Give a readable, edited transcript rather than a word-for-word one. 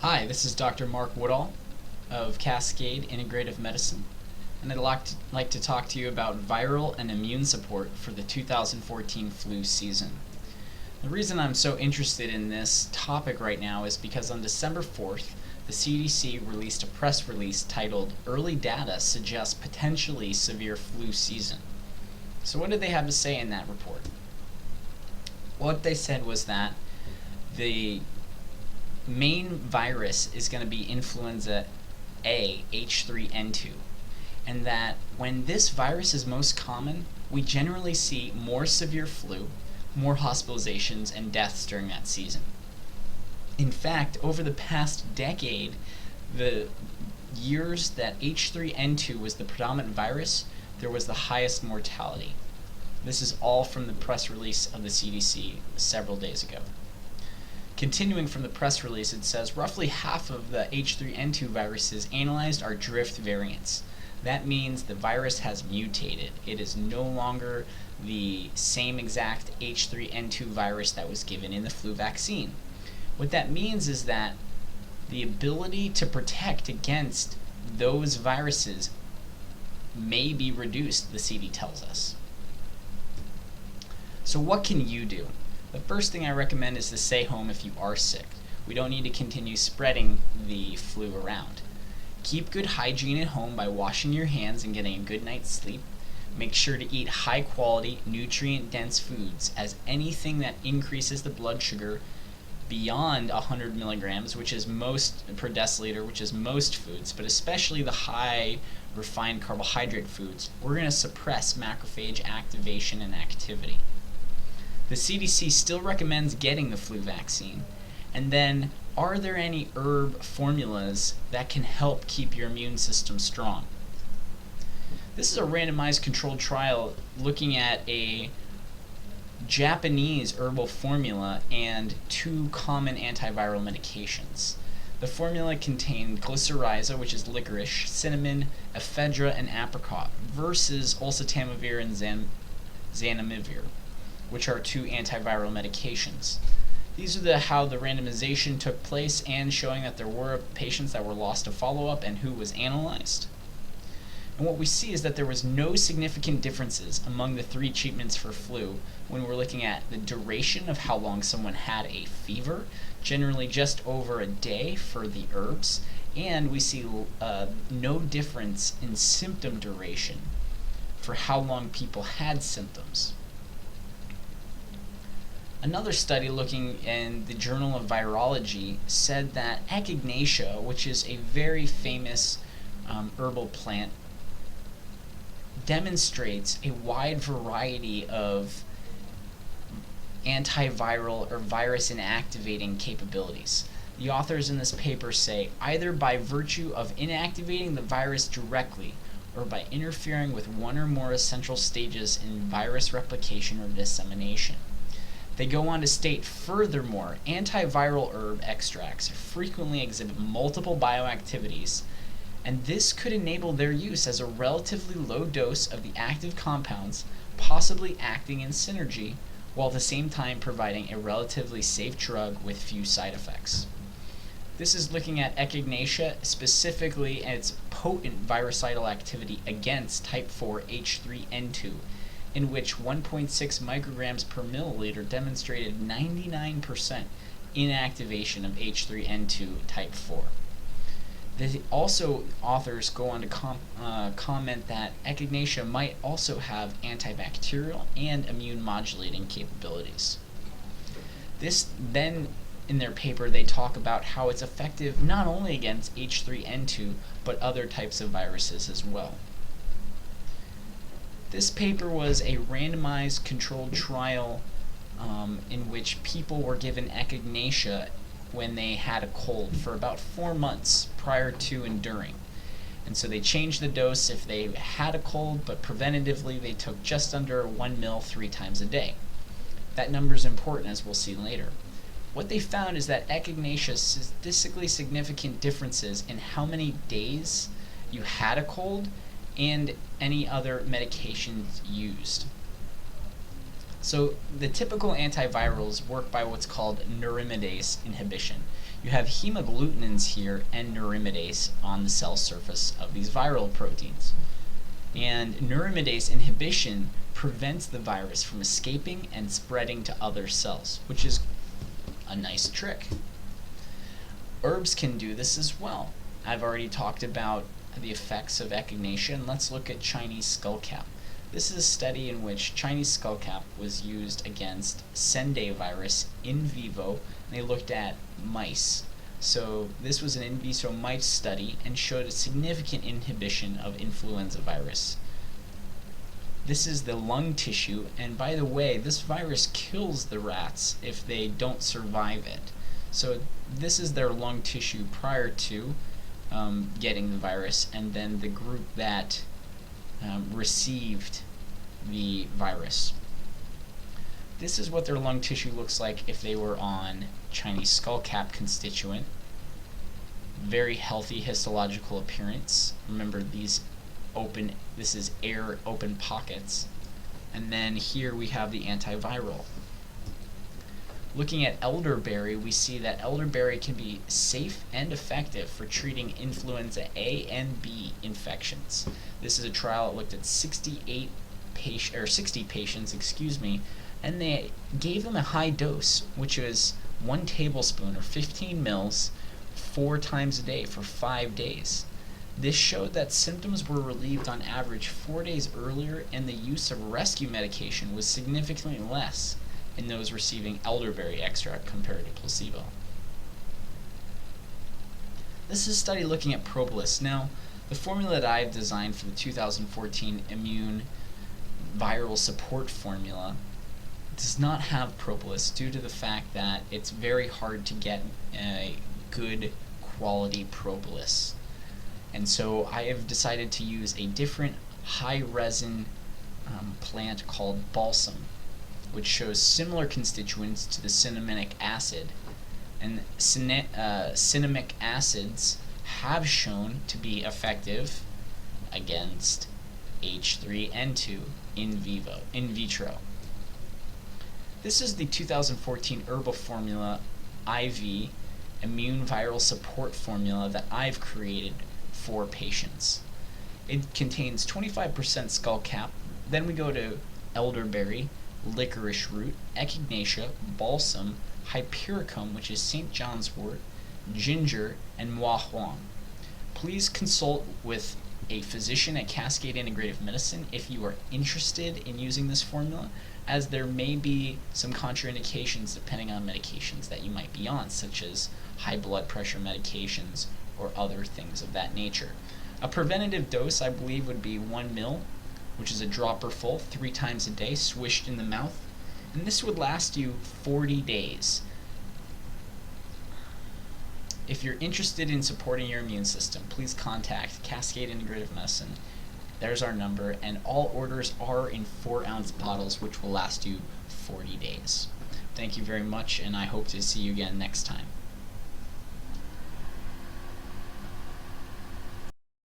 Hi, this is Dr. Mark Woodall of Cascade Integrative Medicine, and like to talk to you about viral and immune support for the 2014 flu season. The reason I'm so interested in this topic right now is because on December 4th, the CDC released a press release titled "Early Data Suggests Potentially Severe Flu Season." So what did they have to say in that report? What they said was that the main virus is going to be influenza A H3N2, and that when this virus is most common, we generally see more severe flu, more hospitalizations, and deaths during that season. In fact, over the past decade, the years that H3N2 was the predominant virus, there was the highest mortality. This is all from the press release of the CDC several days ago. Continuing from the press release, it says roughly half of the H3N2 viruses analyzed are drift variants. That means the virus has mutated. It is no longer the same exact H3N2 virus that was given in the flu vaccine. What that means is that the ability to protect against those viruses may be reduced, the CD tells us. So what can you do? The first thing I recommend is to stay home if you are sick. We don't need to continue spreading the flu around. Keep good hygiene at home by washing your hands and getting a good night's sleep. Make sure to eat high quality, nutrient-dense foods, as anything that increases the blood sugar beyond 100 milligrams, which is most per deciliter, which is most foods, but especially the high refined carbohydrate foods, we're going to suppress macrophage activation and activity. The CDC still recommends getting the flu vaccine. And then, are there any herb formulas that can help keep your immune system strong? This is a randomized controlled trial looking at a Japanese herbal formula and two common antiviral medications. The formula contained glycyrrhiza, which is licorice, cinnamon, ephedra, and apricot, versus oseltamivir and zanamivir, which are two antiviral medications. These are how the randomization took place, and showing that there were patients that were lost to follow-up and who was analyzed. And what we see is that there was no significant differences among the three treatments for flu when we're looking at the duration of how long someone had a fever, generally just over a day for the herbs, and we see no difference in symptom duration for how long people had symptoms. Another study looking in the Journal of Virology said that echinacea, which is a very famous herbal plant, demonstrates a wide variety of antiviral or virus inactivating capabilities. The authors in this paper say either by virtue of inactivating the virus directly or by interfering with one or more essential stages in virus replication or dissemination. They go on to state, furthermore, antiviral herb extracts frequently exhibit multiple bioactivities, and this could enable their use as a relatively low dose of the active compounds, possibly acting in synergy, while at the same time providing a relatively safe drug with few side effects. This is looking at echinacea, specifically its potent virucidal activity against type 4 H3N2, in which 1.6 micrograms per milliliter demonstrated 99% inactivation of H3N2 type 4. Authors go on to comment that echinacea might also have antibacterial and immune modulating capabilities. Then in their paper they talk about how it's effective not only against H3N2 but other types of viruses as well. This paper was a randomized controlled trial in which people were given echinacea when they had a cold for about 4 months prior to and during. And so they changed the dose if they had a cold, but preventatively they took just under 1 ml 3 times a day. That number is important, as we'll see later. What they found is that echinacea statistically significant differences in how many days you had a cold and any other medications used. So the typical antivirals work by what's called neuraminidase inhibition. You have hemagglutinins here and neuraminidase on the cell surface of these viral proteins. And neuraminidase inhibition prevents the virus from escaping and spreading to other cells, which is a nice trick. Herbs can do this as well. I've already talked about the effects of echinacea, and let's look at Chinese skullcap. This is a study in which Chinese skullcap was used against Sendai virus in vivo, and they looked at mice. So this was an in vitro mice study and showed a significant inhibition of influenza virus. This is the lung tissue, and by the way, this virus kills the rats if they don't survive it. So this is their lung tissue prior to getting the virus, and then the group that received the virus. This is what their lung tissue looks like if they were on Chinese skullcap constituent. Very healthy histological appearance. Remember, this is air open pockets. And then here we have the antiviral. Looking at elderberry, we see that elderberry can be safe and effective for treating influenza A and B infections. This is a trial that looked at 60 patients, and they gave them a high dose, which was 1 tablespoon or 15 mils 4 times a day for 5 days. This showed that symptoms were relieved on average 4 days earlier, and the use of rescue medication was significantly less in those receiving elderberry extract compared to placebo. This is a study looking at propolis. Now, the formula that I've designed for the 2014 Immune Viral Support Formula does not have propolis due to the fact that it's very hard to get a good quality propolis. And so I have decided to use a different high resin plant called balsam, which shows similar constituents to the cinnamic acid. And cinnamic acids have shown to be effective against H3N2 in vitro. This is the 2014 Herbal Formula IV Immune Viral Support Formula that I've created for patients. It contains 25% skullcap, then we go to elderberry, licorice root, echinacea, balsam, hypericum, which is St. John's wort, ginger, and moi huang. Please consult with a physician at Cascade Integrative Medicine if you are interested in using this formula, as there may be some contraindications depending on medications that you might be on, such as high blood pressure medications or other things of that nature. A preventative dose, I believe, would be 1 ml, which is a dropper full 3 times a day, swished in the mouth, and this would last you 40 days. If you're interested in supporting your immune system, please contact Cascade Integrative Medicine. There's our number, and all orders are in 4-ounce bottles, which will last you 40 days. Thank you very much, and I hope to see you again next time.